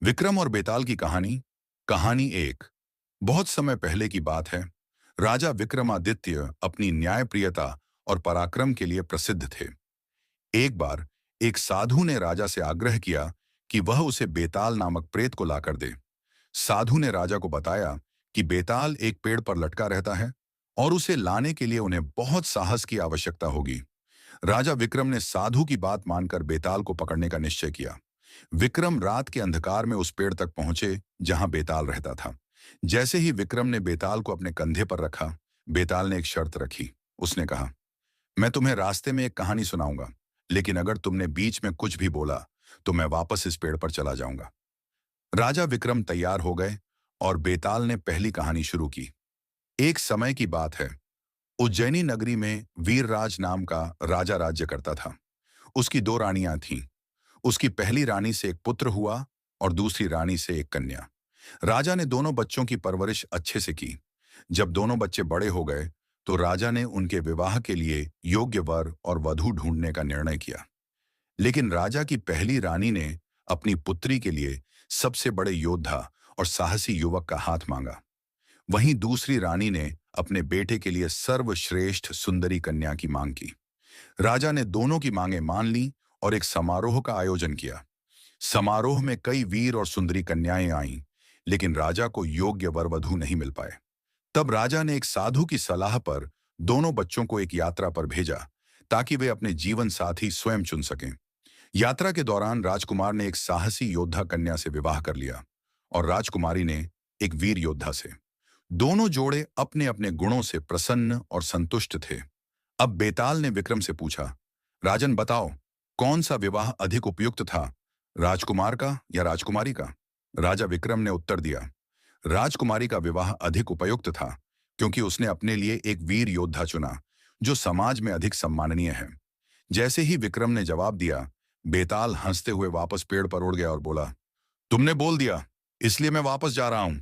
विक्रम और बेताल की कहानी। कहानी एक। बहुत समय पहले की बात है। राजा विक्रमादित्य अपनी न्यायप्रियता और पराक्रम के लिए प्रसिद्ध थे। एक बार एक साधु ने राजा से आग्रह किया कि वह उसे बेताल नामक प्रेत को लाकर दे। साधु ने राजा को बताया कि बेताल एक पेड़ पर लटका रहता है और उसे लाने के लिए उन्हें बहुत साहस की आवश्यकता होगी। राजा विक्रम ने साधु की बात मानकर बेताल को पकड़ने का निश्चय किया। विक्रम रात के अंधकार में उस पेड़ तक पहुंचे जहां बेताल रहता था। जैसे ही विक्रम ने बेताल को अपने कंधे पर रखा, बेताल ने एक शर्त रखी। उसने कहा, मैं तुम्हें रास्ते में एक कहानी सुनाऊंगा, लेकिन अगर तुमने बीच में कुछ भी बोला तो मैं वापस इस पेड़ पर चला जाऊंगा। राजा विक्रम तैयार हो गए और बेताल ने पहली कहानी शुरू की। एक समय की बात है। उज्जैनी नगरी में वीरराज नाम का राजा राज्य करता था। उसकी दो रानियां थीं। उसकी पहली रानी से एक पुत्र हुआ और दूसरी रानी से एक कन्या। राजा ने दोनों बच्चों की परवरिश अच्छे से की। जब दोनों बच्चे बड़े हो गए तो राजा ने उनके विवाह के लिए योग्य वर और वधू ढूंढने का निर्णय किया। लेकिन राजा की पहली रानी ने अपनी पुत्री के लिए सबसे बड़े योद्धा और साहसी युवक का हाथ मांगा। वहीं दूसरी रानी ने अपने बेटे के लिए सर्वश्रेष्ठ सुंदरी कन्या की मांग की। राजा ने दोनों की मांगें मान ली और एक समारोह का आयोजन किया। समारोह में कई वीर और सुंदरी कन्याएं आईं, लेकिन राजा को योग्य वर वधू नहीं मिल पाए। तब राजा ने एक साधु की सलाह पर दोनों बच्चों को एक यात्रा पर भेजा, ताकि वे अपने जीवन साथी स्वयं चुन सकें। यात्रा के दौरान राजकुमार ने एक साहसी योद्धा कन्या से विवाह कर लिया और राजकुमारी ने एक वीर योद्धा से। दोनों जोड़े अपने अपने गुणों से प्रसन्न और संतुष्ट थे। अब बेताल ने विक्रम से पूछा, राजन बताओ, कौन सा विवाह अधिक उपयुक्त था, राजकुमार का या राजकुमारी का? राजा विक्रम ने उत्तर दिया, राजकुमारी का विवाह अधिक उपयुक्त था, क्योंकि उसने अपने लिए एक वीर योद्धा चुना जो समाज में अधिक सम्माननीय है। जैसे ही विक्रम ने जवाब दिया, बेताल हंसते हुए वापस पेड़ पर उड़ गया और बोला, तुमने बोल दिया, इसलिए मैं वापस जा रहा हूं।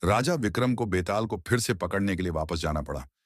राजा विक्रम को बेताल को फिर से पकड़ने के लिए वापस जाना पड़ा,